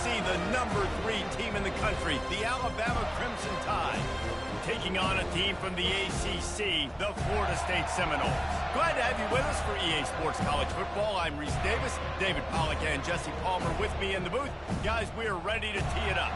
see the #3 team in the country, the Alabama Crimson Tide, taking on a team from the ACC, the Florida State Seminoles. Glad to have you with us for EA Sports College Football. I'm Reese Davis, David Pollack and Jesse Palmer with me in the booth. Guys, we are ready to tee it up.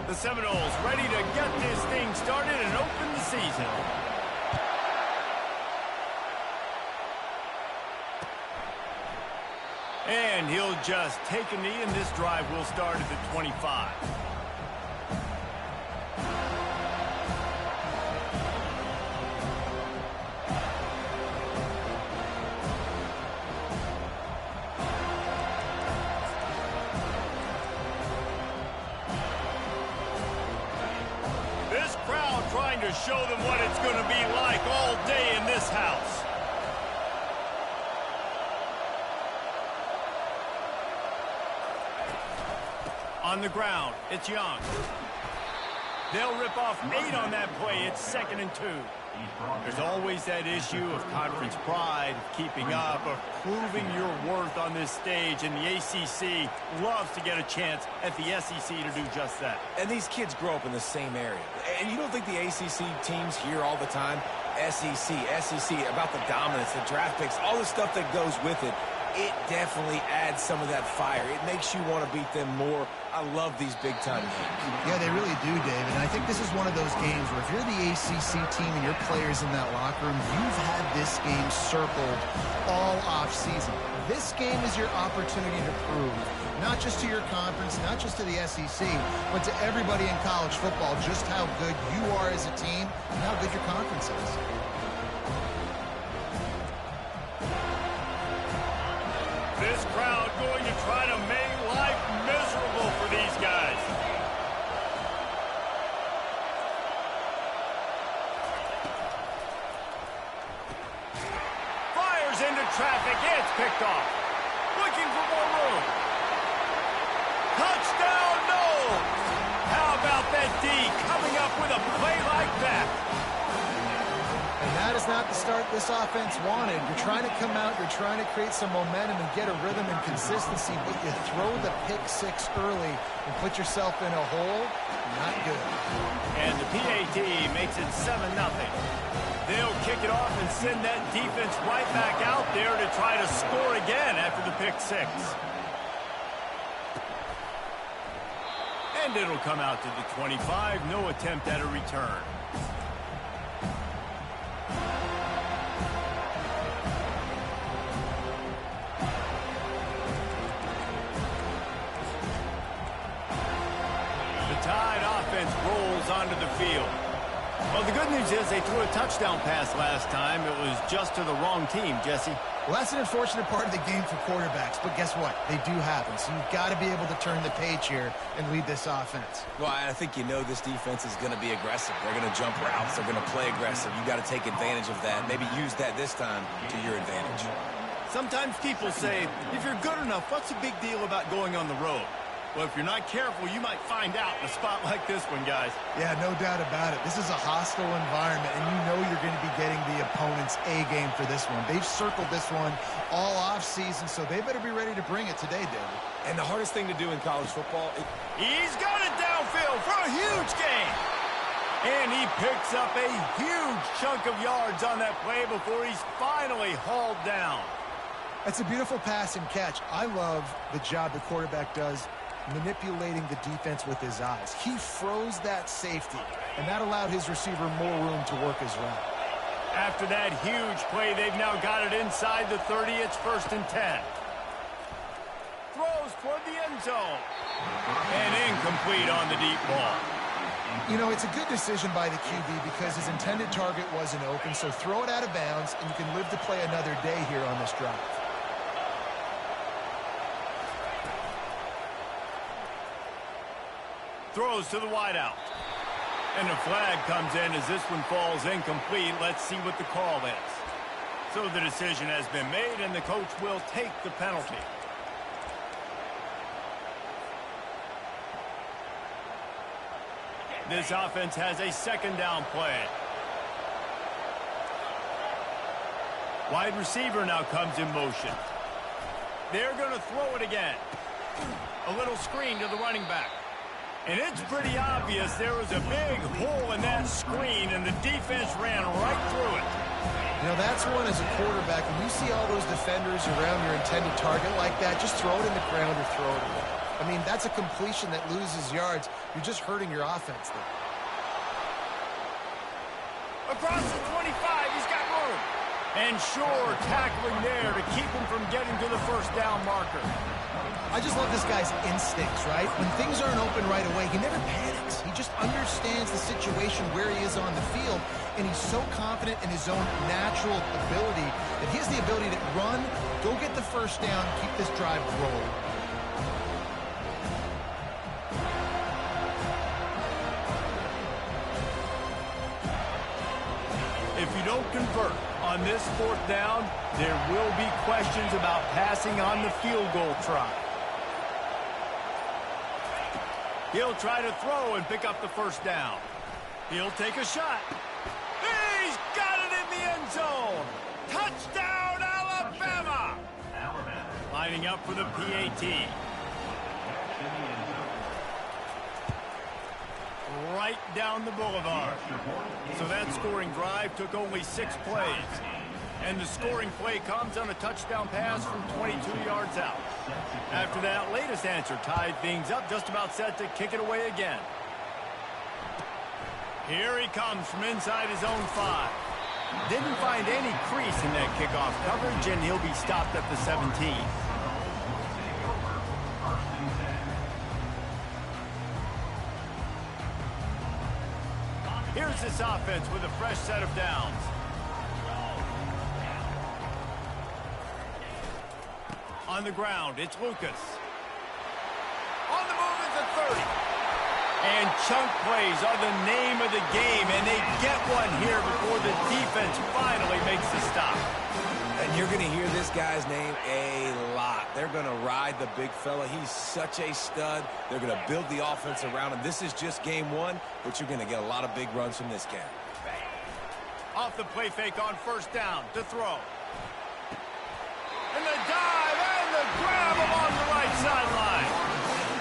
The Seminoles ready to get this thing started and open the season. And he'll just take a knee, and this drive will start at the 25. This crowd trying to show them what it's going to be like all day in this house. On the ground, it's Young. They'll rip off 8 on that play. It's 2nd and 2. There's always that issue of conference pride, of keeping up, of proving your worth on this stage, and the ACC loves to get a chance at the SEC to do just that. And these kids grow up in the same area. And you don't think the ACC teams hear all the time, SEC, about the dominance, the draft picks, all the stuff that goes with it. It definitely adds some of that fire. It makes you want to beat them more. I love these big-time games. Yeah, they really do, David. And I think this is one of those games where if you're the ACC team and your players in that locker room, you've had this game circled all off-season. This game is your opportunity to prove, not just to your conference, not just to the SEC, but to everybody in college football, just how good you are as a team and how good your conference is. This crowd going to try to make life miserable for these guys. Fires into traffic. It's picked off. Looking for more room. Touchdown, Knowles. How about that D coming up with a play like that? And that is not the start this offense wanted. You're trying to come out, you're trying to create some momentum and get a rhythm and consistency, but you throw the pick 6 early and put yourself in a hole, not good. And the PAT makes it 7-0. They'll kick it off and send that defense right back out there to try to score again after the pick 6. And it'll come out to the 25, no attempt at a return. Tide offense rolls onto the field. Well, the good news is they threw a touchdown pass last time. It was just to the wrong team, Jesse. Well, that's an unfortunate part of the game for quarterbacks, but guess what? They do happen, so you've got to be able to turn the page here and lead this offense. Well, I think you know this defense is going to be aggressive. They're going to jump routes. They're going to play aggressive. You've got to take advantage of that. Maybe use that this time to your advantage. Sometimes people say, if you're good enough, what's the big deal about going on the road? Well, if you're not careful, you might find out in a spot like this one, guys. Yeah, no doubt about it. This is a hostile environment, and you know you're going to be getting the opponent's A-game for this one. They've circled this one all off-season, so they better be ready to bring it today, David. And the hardest thing to do in college football is... He's got it downfield for a huge gain. And he picks up a huge chunk of yards on that play before he's finally hauled down. That's a beautiful pass and catch. I love the job the quarterback does manipulating the defense with his eyes. He froze that safety, and that allowed his receiver more room to work his route. After that huge play, they've now got it inside the 30. It's 1st and 10. Throws toward the end zone. And incomplete on the deep ball. You know, it's a good decision by the QB because his intended target wasn't open, so throw it out of bounds, and you can live to play another day here on this drive. Throws to the wideout. And a flag comes in as this one falls incomplete. Let's see what the call is. So the decision has been made, and the coach will take the penalty. This offense has a second down play. Wide receiver now comes in motion. They're going to throw it again. A little screen to the running back. And it's pretty obvious there was a big hole in that screen, and the defense ran right through it. You know, that's one as a quarterback. When you see all those defenders around your intended target like that, just throw it in the ground or throw it away. I mean, that's a completion that loses yards. You're just hurting your offense there. Across the 25, he's got room. And sure, tackling there to keep him from getting to the first down marker. I just love this guy's instincts, right? When things aren't open right away, he never panics. He just understands the situation where he is on the field, and he's so confident in his own natural ability that he has the ability to run, go get the first down, keep this drive rolling. If you don't convert on this fourth down, there will be questions about passing on the field goal try. He'll try to throw and pick up the first down. He'll take a shot. He's got it in the end zone. Touchdown, Alabama! Lining up for the PAT. Right down the boulevard. So that scoring drive took only 6 plays. And the scoring play comes on a touchdown pass from 22 yards out. After that latest answer tied things up, just about set to kick it away again. Here he comes from inside his own 5. Didn't find any crease in that kickoff coverage, and he'll be stopped at the 17. Here's this offense with a fresh set of downs. On the ground, it's Lucas. On the move is the 30. And chunk plays are the name of the game, and they get one here before the defense finally makes the stop. And you're going to hear this guy's name a lot. They're going to ride the big fella. He's such a stud. They're going to build the offense around him. This is just game 1, but you're going to get a lot of big runs from this guy. Off the play fake on first down to throw. And the dive and the grab along the right sideline.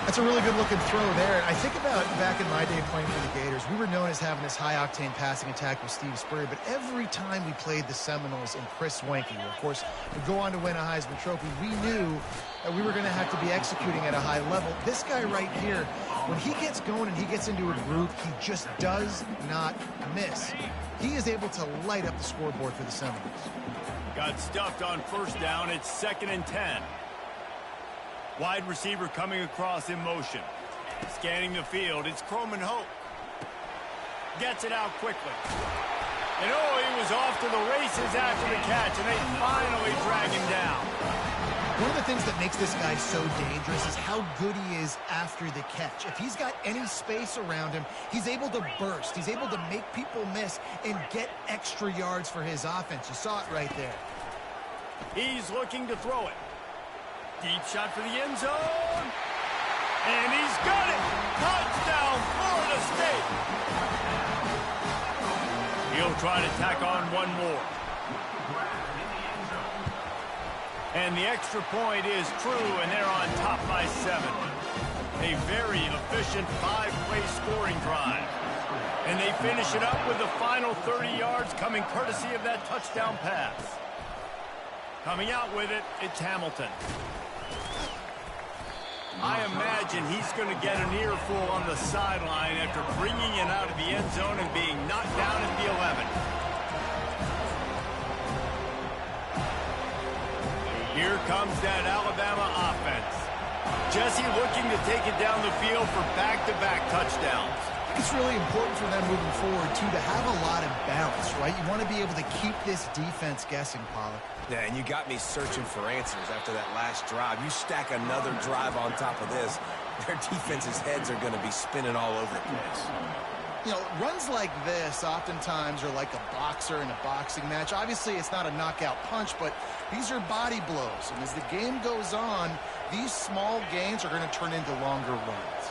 That's a really good-looking throw there. I think about back in my day playing for the Gators, we were known as having this high-octane passing attack with Steve Spurrier, but every time we played the Seminoles and Chris Wenke, who, of course, would go on to win a Heisman Trophy, we knew that we were going to have to be executing at a high level. This guy right here, when he gets going and he gets into a groove, he just does not miss. He is able to light up the scoreboard for the Seminoles. Got stuffed on first down. It's 2nd and 10. Wide receiver coming across in motion. Scanning the field, it's Croman Hope. Gets it out quickly. And oh, he was off to the races after the catch, and they finally drag him down. One of the things that makes this guy so dangerous is how good he is after the catch. If he's got any space around him, he's able to burst. He's able to make people miss and get extra yards for his offense. You saw it right there. He's looking to throw it. Deep shot for the end zone. And he's got it. Touchdown, Florida State. He'll try to tack on one more. And the extra point is true, and they're on top by 7. A very efficient 5-play scoring drive. And they finish it up with the final 30 yards coming courtesy of that touchdown pass. Coming out with it, it's Hamilton. I imagine he's going to get an earful on the sideline after bringing it out of the end zone and being knocked down at the 11. Here comes that Alabama offense. Jesse looking to take it down the field for back-to-back touchdowns. It's really important for them moving forward, too, to have a lot of balance, right? You want to be able to keep this defense guessing, Pollard. Yeah, and you got me searching for answers after that last drive. You stack another drive on top of this, their defense's heads are going to be spinning all over the place. You know, runs like this oftentimes are like a boxer in a boxing match. Obviously, it's not a knockout punch, but these are body blows. And as the game goes on, these small gains are going to turn into longer runs.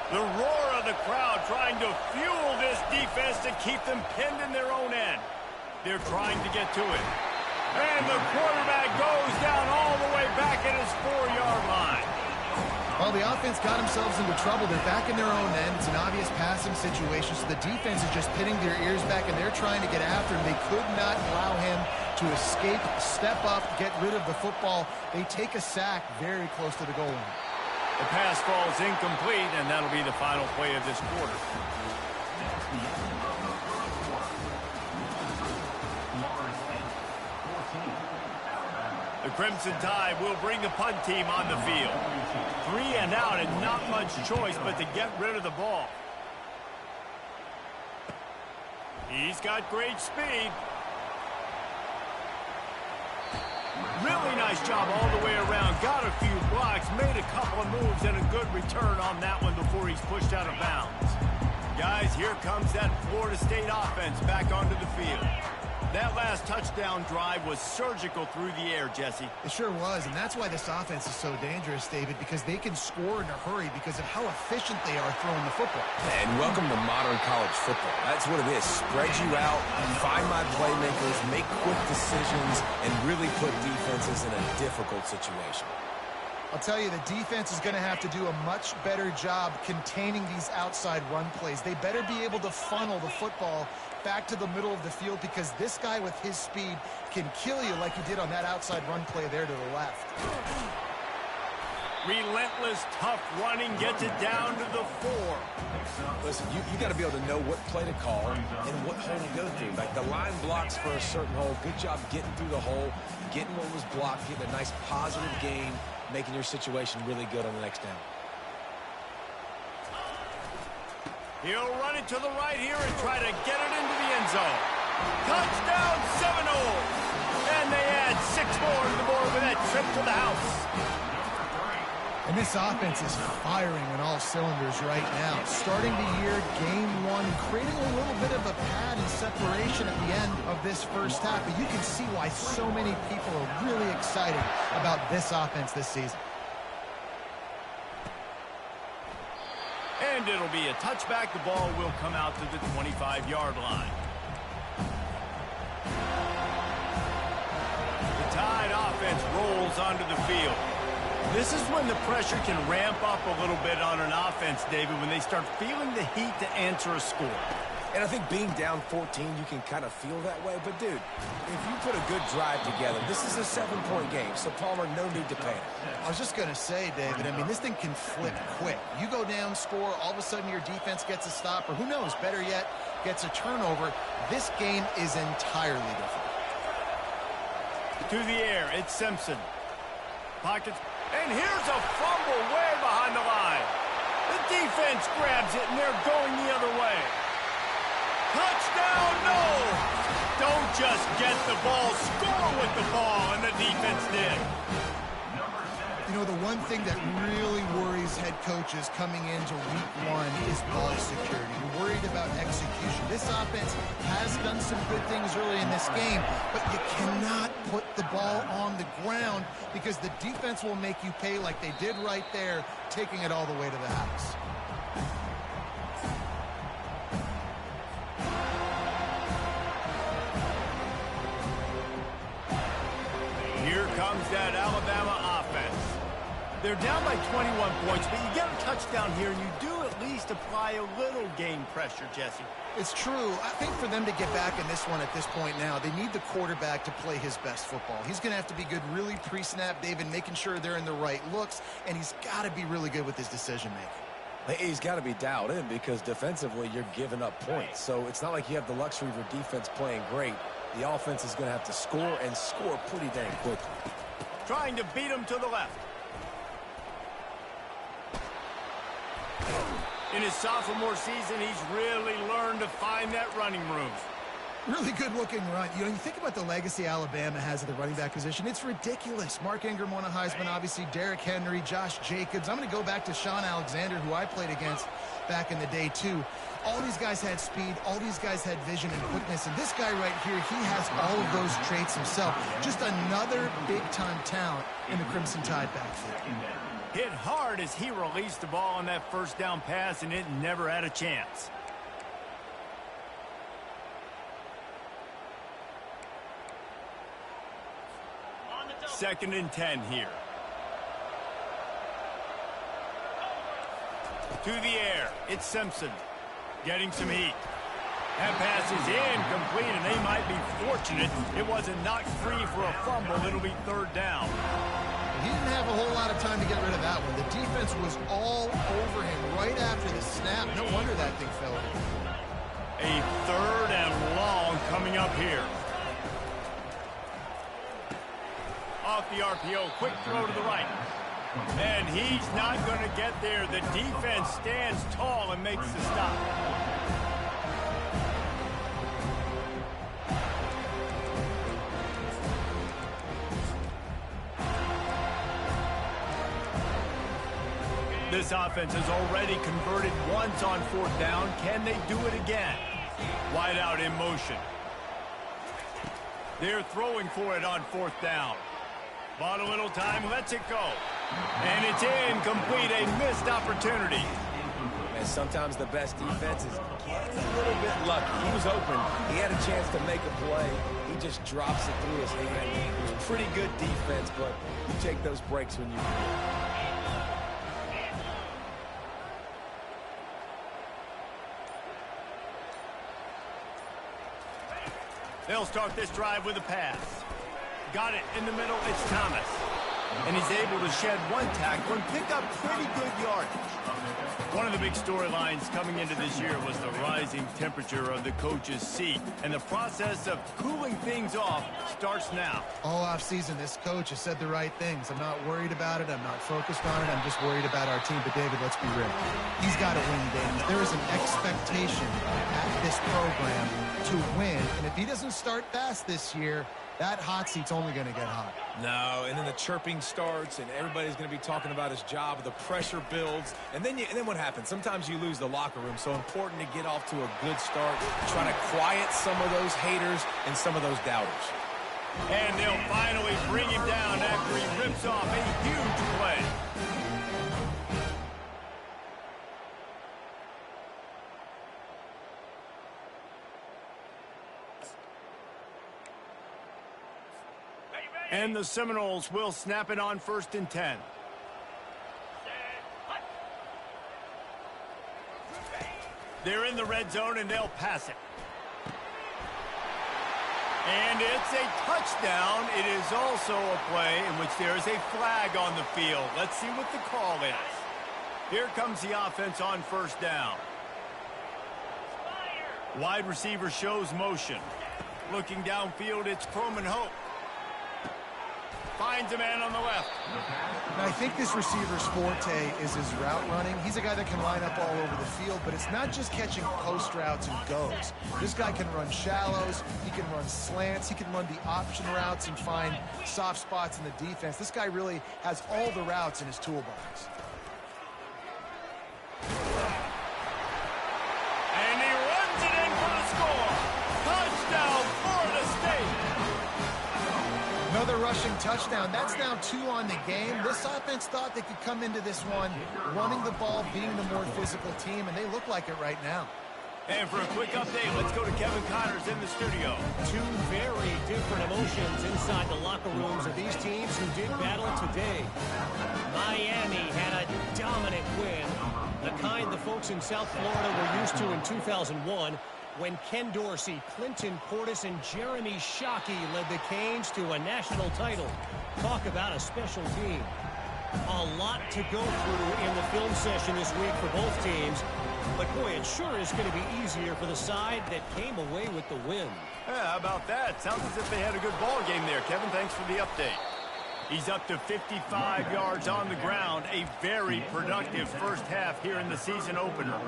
The roar of the crowd trying to fuel this defense to keep them pinned in their own end. They're trying to get to it. And the quarterback goes down all the way back at his 4-yard line. Well, the offense got themselves into trouble. They're back in their own end. It's an obvious passing situation, so the defense is just pinning their ears back, and they're trying to get after him. They could not allow him to escape, step up, get rid of the football. They take a sack very close to the goal line. The pass falls incomplete, and that'll be the final play of this quarter. The Crimson Tide will bring the punt team on the field. 3 and out and not much choice but to get rid of the ball. He's got great speed. Really nice job all the way around. Got a few blocks, made a couple of moves, and a good return on that one before he's pushed out of bounds. Guys, here comes that Florida State offense back onto the field. That last touchdown drive was surgical through the air, Jesse. It sure was, and that's why this offense is so dangerous, David, because they can score in a hurry because of how efficient they are throwing the football. And welcome to modern college football. That's what it is. Spread you out, find my playmakers, make quick decisions, and really put defenses in a difficult situation. I'll tell you, the defense is going to have to do a much better job containing these outside run plays. They better be able to funnel the football back to the middle of the field because this guy with his speed can kill you like he did on that outside run play there to the left. Relentless, tough running gets it down to the 4. Listen, you got to be able to know what play to call and what hole to go through. Like the line blocks for a certain hole. Good job getting through the hole, getting what was blocked, getting a nice positive gain, making your situation really good on the next down. He'll run it to the right here and try to get it into the end zone. Touchdown, Seminoles! And they add 6 more to the board with that trip to the house. And this offense is firing on all cylinders right now. Starting the year, game 1, creating a little bit of a pad and separation at the end of this first half. But you can see why so many people are really excited about this offense this season. And it'll be a touchback. The ball will come out to the 25-yard line. The Tide offense rolls onto the field. This is when the pressure can ramp up a little bit on an offense, David, when they start feeling the heat to answer a score. And I think being down 14, you can kind of feel that way. But, dude, if you put a good drive together, this is a 7-point game. So, Palmer, no need to panic. I was just going to say, David, I mean, this thing can flip quick. You go down, score, all of a sudden your defense gets a stop, or who knows, better yet, gets a turnover. This game is entirely different. To the air, it's Simpson. Pockets. And here's a fumble way behind the line. The defense grabs it, and they're going the other way. Touchdown, no! Don't just get the ball, score with the ball, and the defense did. You know, the one thing that really worries head coaches coming into week 1 is ball security. You're worried about execution. This offense has done some good things early in this game, but you cannot put the ball on the ground because the defense will make you pay like they did right there, taking it all the way to the house. Here comes that Alabama offense. They're down by 21 points, but you get a touchdown here, and you do at least apply a little game pressure, Jesse. It's true. I think for them to get back in this one at this point now, they need the quarterback to play his best football. He's going to have to be good really pre-snap, David, making sure they're in the right looks, and he's got to be really good with his decision-making. He's got to be dialed in because defensively you're giving up points. So it's not like you have the luxury of your defense playing great. The offense is going to have to score and score pretty dang quickly. Trying to beat him to the left. In his sophomore season, he's really learned to find that running room. Really good-looking run. You know, you think about the legacy Alabama has at the running back position. It's ridiculous. Mark Ingram won a Heisman, obviously. Derrick Henry, Josh Jacobs. I'm going to go back to Sean Alexander, who I played against back in the day, too. All these guys had speed. All these guys had vision and quickness. And this guy right here, he has all of those traits himself. Just another big-time talent in the Crimson Tide backfield. Hit hard as he released the ball on that first down pass, and it never had a chance. Second and 10 here. To the air, it's Simpson. Getting some heat. That pass is incomplete, and they might be fortunate it wasn't knocked free for a fumble. It'll be third down. He didn't have a whole lot of time to get rid of that one. The defense was all over him right after the snap. No wonder that thing fell in. A third and long coming up here. Off the RPO, quick throw to the right. And he's not going to get there. The defense stands tall and makes the stop. This offense has already converted once on fourth down. Can they do it again? Wide out in motion. They're throwing for it on fourth down. Bought a little time, lets it go. And it's incomplete, a missed opportunity. And sometimes the best defense is getting a little bit lucky. He was open. He had a chance to make a play. He just drops it through his hand. It was pretty good defense, but you take those breaks when you can. They'll start this drive with a pass. Got it in the middle, it's Thomas. And he's able to shed one tackle and pick up pretty good yardage. One of the big storylines coming into this year was the rising temperature of the coach's seat. And the process of cooling things off starts now. All offseason, this coach has said the right things. I'm not worried about it. I'm not focused on it. I'm just worried about our team. But, David, let's be real. He's got to win games. There is an expectation at this program to win. And if he doesn't start fast this year, that hot seat's only going to get hot. No, and then the chirping starts, and everybody's going to be talking about his job. The pressure builds, and then what happens? Sometimes you lose the locker room. So important to get off to a good start, try to quiet some of those haters and some of those doubters. And they'll finally bring him down after he rips off a huge play. And the Seminoles will snap it on first and 10. They're in the red zone, and they'll pass it. And it's a touchdown. It is also a play in which there is a flag on the field. Let's see what the call is. Here comes the offense on first down. Wide receiver shows motion. Looking downfield, it's Croman Hope. Finds a man on the left. And I think this receiver's forte is his route running. He's a guy that can line up all over the field, but it's not just catching post routes and goes. This guy can run shallows, he can run slants, he can run the option routes and find soft spots in the defense. This guy really has all the routes in his toolbox. And he runs it in for the score. Touchdown, Florida State. Another rushing touchdown. That's now 2 on the game. This offense thought they could come into this one running the ball, being the more physical team, and they look like it right now. And for a quick update, let's go to Kevin Connors in the studio. Two very different emotions inside the locker rooms of these teams who did battle today. Miami had a dominant win, the kind the folks in South Florida were used to in 2001 when Ken Dorsey, Clinton Portis, and Jeremy Shockey led the Canes to a national title. Talk about a special team. A lot to go through in the film session this week for both teams. But, boy, it sure is going to be easier for the side that came away with the win. Yeah, how about that? Sounds as if they had a good ball game there. Kevin, thanks for the update. He's up to 55 yards on the ground. A very productive first half here in the season opener.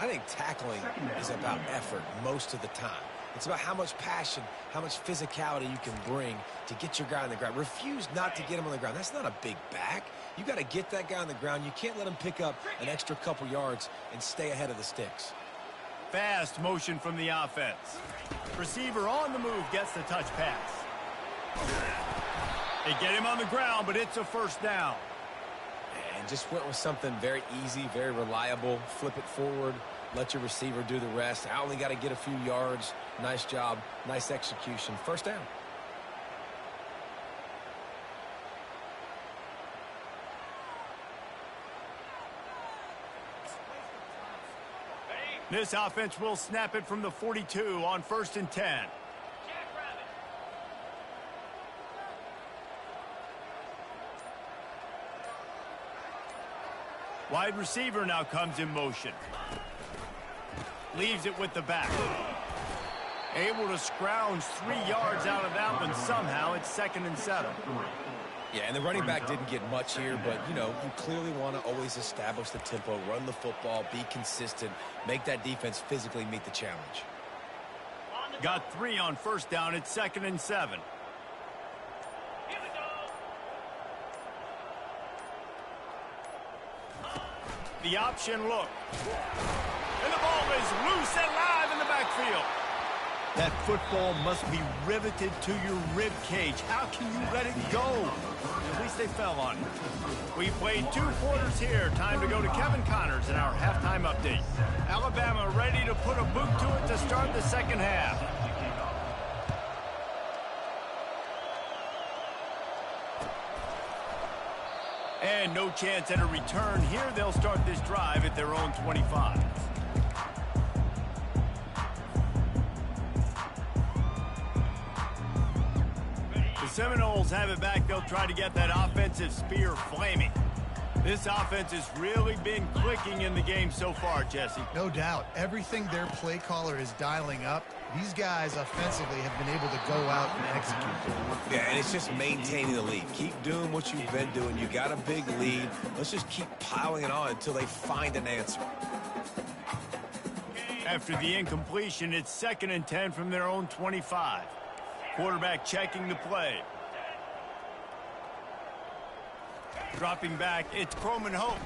I think tackling is about effort most of the time. It's about how much passion, how much physicality you can bring to get your guy on the ground. Refuse not to get him on the ground. That's not a big back. You got to get that guy on the ground. You can't let him pick up an extra couple yards and stay ahead of the sticks. Fast motion from the offense. Receiver on the move gets the touch pass. They get him on the ground, but it's a first down. And and just went with something very easy, very reliable. Flip it forward, let your receiver do the rest. I only got to get a few yards. Nice job, nice execution. First down. This offense will snap it from the 42 on 1st and 10. Wide receiver now comes in motion. Leaves it with the back. Able to scrounge 3 yards out of that one somehow. It's 2nd and 7. Yeah, and the running back didn't get much here, but, you know, you clearly want to always establish the tempo, run the football, be consistent, make that defense physically meet the challenge. Got 3 on 1st down. It's 2nd and 7. The option look. And the ball is loose and live in the backfield. That football must be riveted to your rib cage. How can you let it go? At least they fell on it. We played 2 quarters here. Time to go to Kevin Connors in our halftime update. Alabama ready to put a boot to it to start the second half. And no chance at a return here. They'll start this drive at their own 25. The Seminoles have it back. They'll try to get that offensive spear flaming. This offense has really been clicking in the game so far, Jesse. No doubt. Everything their play caller is dialing up, these guys offensively have been able to go out and execute. Yeah, and it's just maintaining the lead. Keep doing what you've been doing. You got a big lead. Let's just keep piling it on until they find an answer. After the incompletion, it's 2nd and 10 from their own 25. Quarterback checking the play. Dropping back, it's Croman Hope.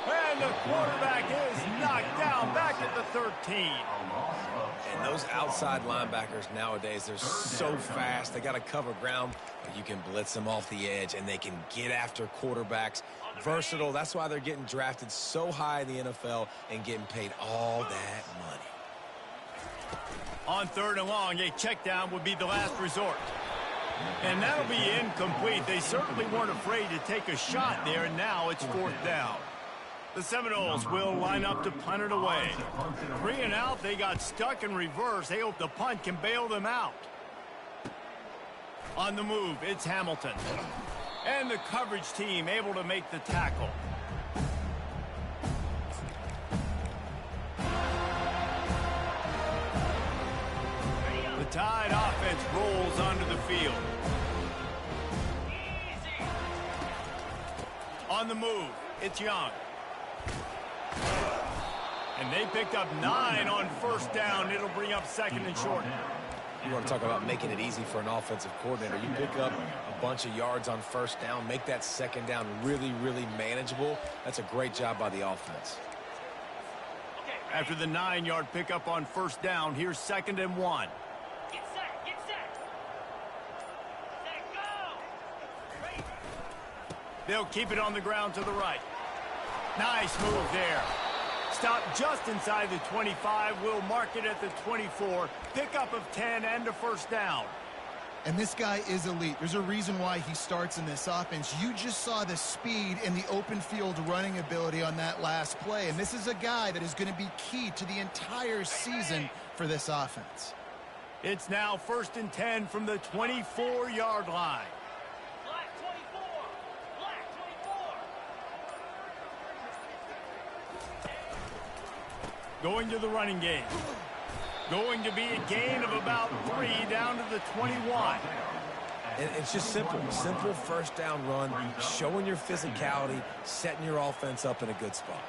And the quarterback is knocked down back at the 13. And those outside linebackers nowadays, they're so fast. They got to cover ground, but you can blitz them off the edge, and they can get after quarterbacks. Versatile. That's why they're getting drafted so high in the NFL and getting paid all that money. On 3rd and long, a check down would be the last resort. And that'll be incomplete. They certainly weren't afraid to take a shot there, and now it's 4th down. The Seminoles will line up to punt it away. 3 and out, they got stuck in reverse. They hope the punt can bail them out. On the move, it's Hamilton. And the coverage team able to make the tackle. The Tide offense rolls onto the field. On the move, it's Young. And they picked up 9 on 1st down. It'll bring up 2nd and short. You want to talk about making it easy for an offensive coordinator. You pick up a bunch of yards on 1st down, make that 2nd down really, really manageable. That's a great job by the offense. After the 9-yard pickup on 1st down, here's 2nd and 1. Get set, get set. Set, go. Ready. They'll keep it on the ground to the right. Nice move there. Stop just inside the 25. We'll mark it at the 24. Pickup of 10 and a 1st down. And this guy is elite. There's a reason why he starts in this offense. You just saw the speed and the open field running ability on that last play. And this is a guy that is going to be key to the entire season for this offense. It's now 1st and 10 from the 24-yard line. Black 24. Black 24. Going to the running game. Going to be a gain of about 3 down to the 21. And it's just simple. Simple 1st down run, showing your physicality, setting your offense up in a good spot.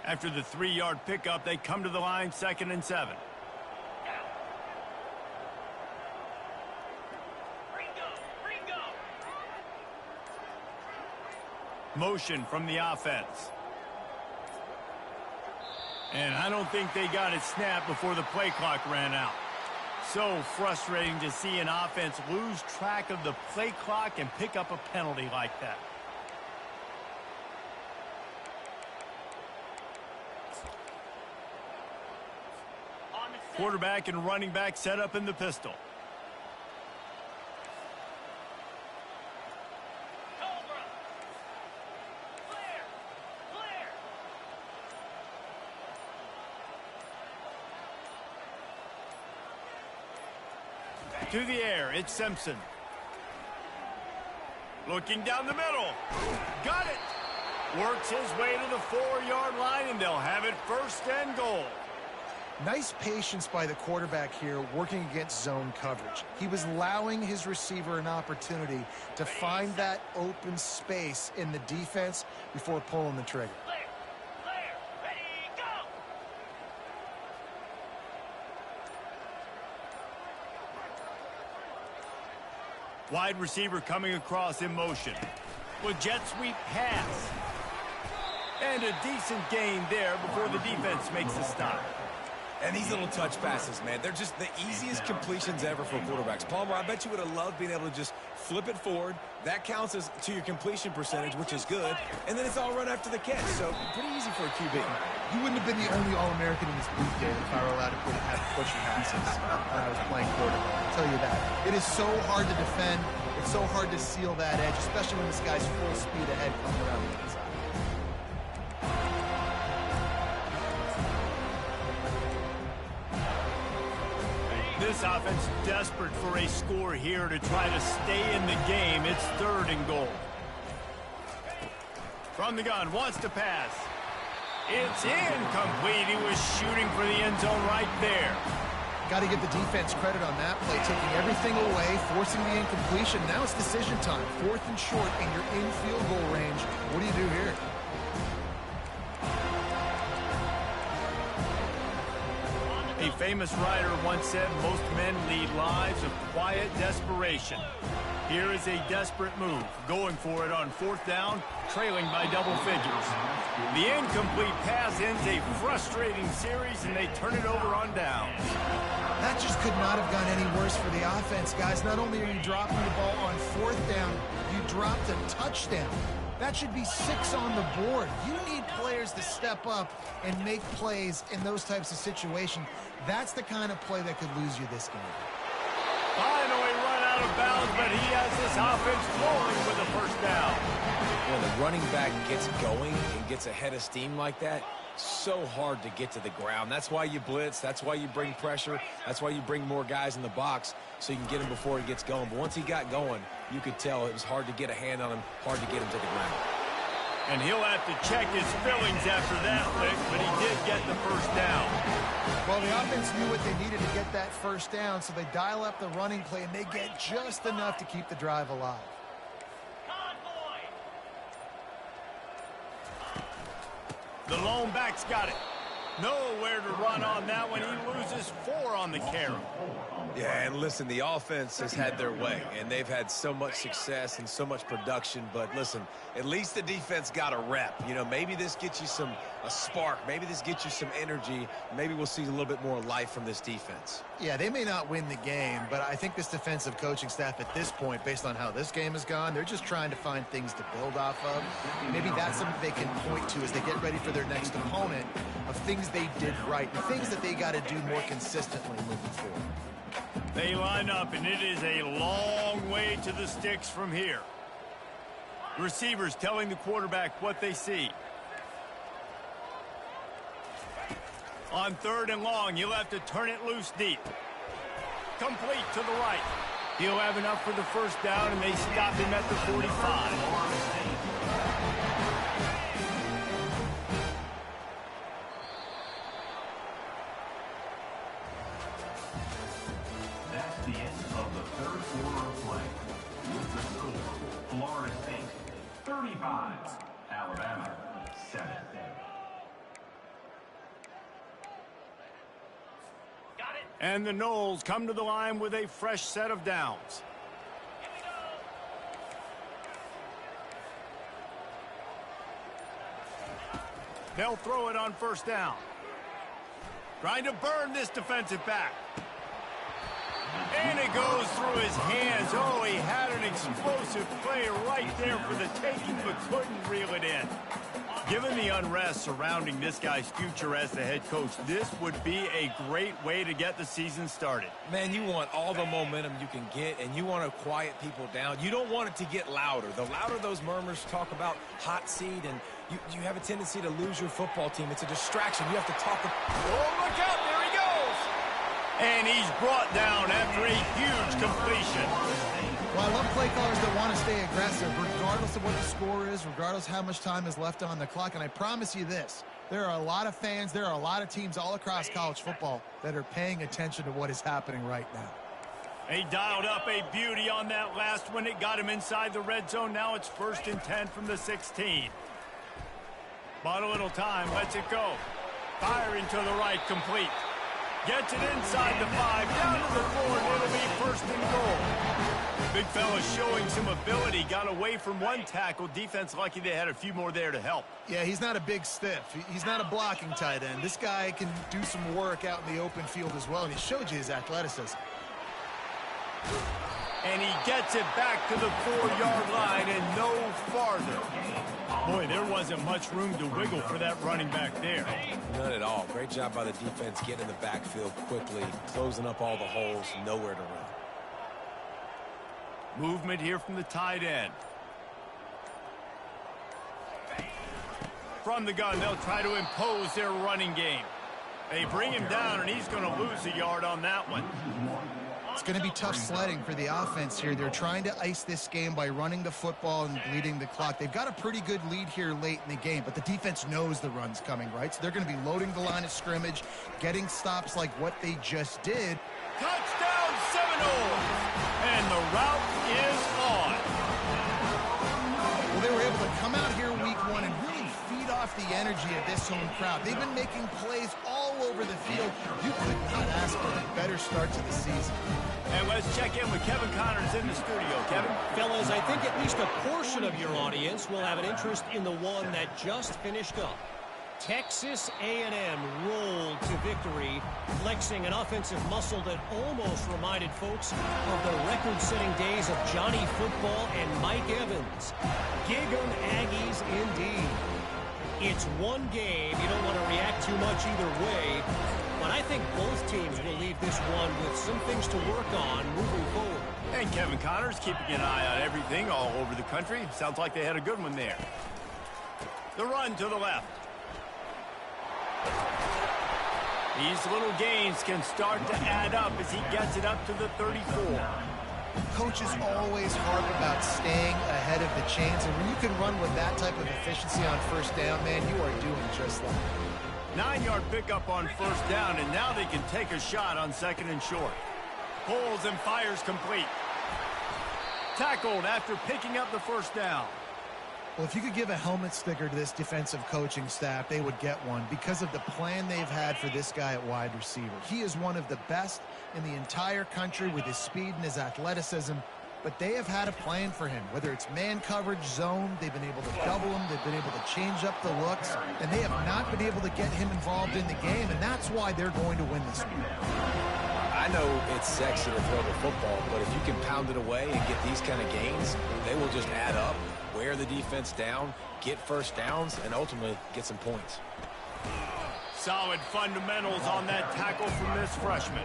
After the 3-yard pickup, they come to the line, 2nd and 7. Bring go. Motion from the offense. And I don't think they got it snapped before the play clock ran out. So frustrating to see an offense lose track of the play clock and pick up a penalty like that. Quarterback and running back set up in the pistol. To the air, it's Simpson. Looking down the middle. Got it. Works his way to the 4-yard line, and they'll have it first and goal. Nice patience by the quarterback here working against zone coverage. He was allowing his receiver an opportunity to find that open space in the defense before pulling the trigger. Wide receiver coming across in motion. With jet sweep pass. And a decent gain there before the defense makes the stop. And these little touch passes, man, they're just the easiest completions ever for quarterbacks. Palmer, I bet you would have loved being able to just flip it forward. That counts as to your completion percentage, which is good. And then it's all run after the catch, so pretty easy for a QB. You wouldn't have been the only All-American in this league, David, if I were allowed to have pushy passes when I was playing quarterback. I'll tell you that. It is so hard to defend. It's so hard to seal that edge, especially when this guy's full speed ahead coming around the inside. This offense desperate for a score here to try to stay in the game. It's 3rd and goal. From the gun, wants to pass. It's incomplete. He was shooting for the end zone right there. Got to give the defense credit on that play, taking everything away, forcing the incompletion. Now it's decision time. 4th and short, and you're in field goal range. What do you do here? A famous writer once said, most men lead lives of quiet desperation. Here is a desperate move, going for it on 4th down, trailing by double figures. The incomplete pass ends a frustrating series, and they turn it over on downs. That just could not have gone any worse for the offense, guys. Not only are you dropping the ball on 4th down, you dropped a touchdown. That should be 6 on the board. You need players to step up and make plays in those types of situations. That's the kind of play that could lose you this game. Finally run out of bounds, but he has this offense rolling with a first down. When the running back gets going and gets ahead of steam like that, so hard to get to the ground. That's why you blitz. That's why you bring pressure. That's why you bring more guys in the box so you can get him before he gets going. But once he got going, you could tell it was hard to get a hand on him, hard to get him to the ground. And he'll have to check his fillings after that lick, but he did get the first down. Well, the offense knew what they needed to get that first down, so they dial up the running play, and they get just enough to keep the drive alive. The lone back's got it. Nowhere to run on that one. He loses 4 on the carry. Yeah, and listen, the offense has had their way, and they've had so much success and so much production. But listen, at least the defense got a rep. You know, maybe this gets you a spark. Maybe this gets you some energy. Maybe we'll see a little bit more life from this defense. Yeah, they may not win the game, but I think this defensive coaching staff at this point, based on how this game has gone, they're just trying to find things to build off of. Maybe that's something they can point to as they get ready for their next opponent, of things they did right and things that they got to do more consistently moving forward. They line up, and it is a long way to the sticks from here. Receivers telling the quarterback what they see. On 3rd and long, he'll have to turn it loose deep. Complete to the right. He'll have enough for the first down, and they stop him at the 45. That's the end of the 3rd quarter of play. With the score, Florida State 35, Alabama 7. And the Noles come to the line with a fresh set of downs. They'll throw it on first down. Trying to burn this defensive back. And it goes through his hands. Oh, he had an explosive play right there for the taking, but couldn't reel it in. Given the unrest surrounding this guy's future as the head coach, this would be a great way to get the season started. Man, you want all the momentum you can get, and you want to quiet people down. You don't want it to get louder. The louder those murmurs talk about hot seat, and you have a tendency to lose your football team. It's a distraction. You have to talk. Oh, look out. There he goes. And he's brought down after a huge completion. Well, I love play callers that want to stay aggressive, regardless of what the score is, regardless how much time is left on the clock. And I promise you this, there are a lot of fans, there are a lot of teams all across college football that are paying attention to what is happening right now. He dialed up a beauty on that last one. It got him inside the red zone. Now it's 1st and 10 from the 16. But a little time, lets it go. Firing to the right, complete. Gets it inside the 5, down to the 4, and it'll be 1st and goal. Big fella showing some ability, got away from one tackle. Defense lucky they had a few more there to help. Yeah, he's not a big stiff. He's not a blocking tight end. This guy can do some work out in the open field as well, and he showed you his athleticism. And he gets it back to the 4-yard line and no farther. Boy, there wasn't much room to wiggle for that running back there. None at all. Great job by the defense getting in the backfield quickly, closing up all the holes, nowhere to run. Movement here from the tight end. From the gun, they'll try to impose their running game. They bring him down, and he's going to lose a yard on that one. It's going to be tough sledding for the offense here. They're trying to ice this game by running the football and bleeding the clock. They've got a pretty good lead here late in the game, but the defense knows the run's coming, right? So they're going to be loading the line of scrimmage, getting stops like what they just did. Touchdown Seminoles! And the route is on. Well, they were able to come out here week 1 and really feed off the energy of this home crowd. They've been making plays all over the field. You could not ask for a better start to the season. And let's check in with Kevin Connors in the studio. Kevin? Fellas, I think at least a portion of your audience will have an interest in the one that just finished up. Texas A&M rolled to victory, flexing an offensive muscle that almost reminded folks of the record-setting days of Johnny Football and Mike Evans. Gig 'em Aggies indeed. It's one game. You don't want to react too much either way, but I think both teams will leave this one with some things to work on moving forward. And Kevin Connors keeping an eye on everything all over the country. Sounds like they had a good one there. The run to the left. These little gains can start to add up as he gets it up to the 34. Coaches always harp about staying ahead of the chains, and when you can run with that type of efficiency on first down, man, you are doing just that. 9-yard pickup on first down, and now they can take a shot on 2nd and short. Pulls and fires complete. Tackled after picking up the first down. Well, if you could give a helmet sticker to this defensive coaching staff, they would get one because of the plan they've had for this guy at wide receiver. He is one of the best in the entire country with his speed and his athleticism, but they have had a plan for him. Whether it's man coverage, zone, they've been able to double him, they've been able to change up the looks, and they have not been able to get him involved in the game, and that's why they're going to win this one. I know it's sexy to throw the football, but if you can pound it away and get these kind of gains, they will just add up, wear the defense down, get first downs, and ultimately get some points. Solid fundamentals on that tackle from this freshman.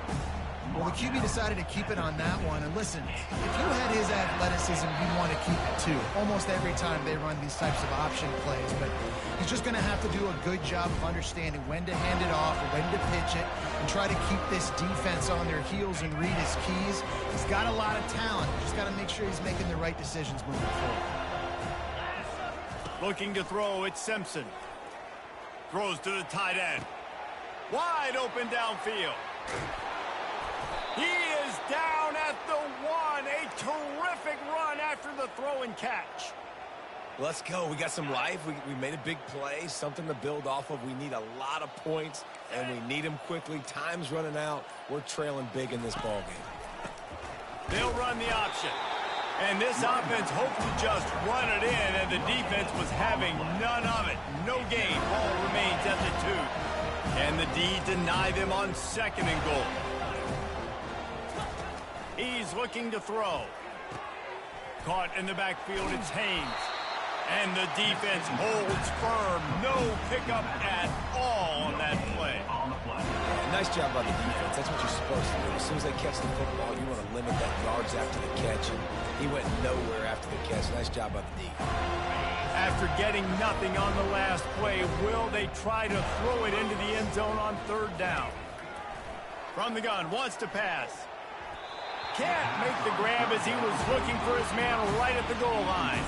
Well, the QB decided to keep it on that one. And listen, if you had his athleticism, you'd want to keep it too. Almost every time they run these types of option plays. But he's just going to have to do a good job of understanding when to hand it off, when to pitch it, and try to keep this defense on their heels and read his keys. He's got a lot of talent. Just got to make sure he's making the right decisions moving forward. Looking to throw, it's Simpson. Throws to the tight end. Wide open downfield. He is down at the 1. A terrific run after the throw and catch. Let's go. We got some life. We made a big play, something to build off of. We need a lot of points, and we need them quickly. Time's running out. We're trailing big in this ball game. They'll run the option. And this offense hoped to just run it in, and the defense was having none of it. No gain. Ball remains pursuit. Can the D deny them on 2nd and goal? He's looking to throw. Caught in the backfield, it's Haynes. And the defense holds firm. No pickup at all on that play. Nice job by the defense. That's what you're supposed to do. As soon as they catch the football, you want to limit that yards after the catch. And he went nowhere after the catch. Nice job by the D. After getting nothing on the last play, will they try to throw it into the end zone on 3rd down? From the gun, wants to pass. Can't make the grab as he was looking for his man right at the goal line.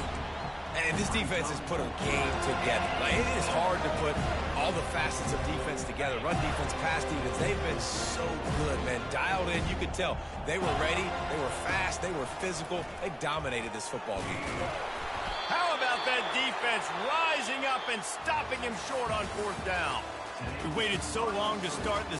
And this defense has put a game together. Like, it is hard to put all the facets of defense together. Run defense, pass defense. They've been so good, man. Dialed in, you could tell. They were ready. They were fast. They were physical. They dominated this football game. How about that defense rising up and stopping him short on 4th down? We waited so long to start this.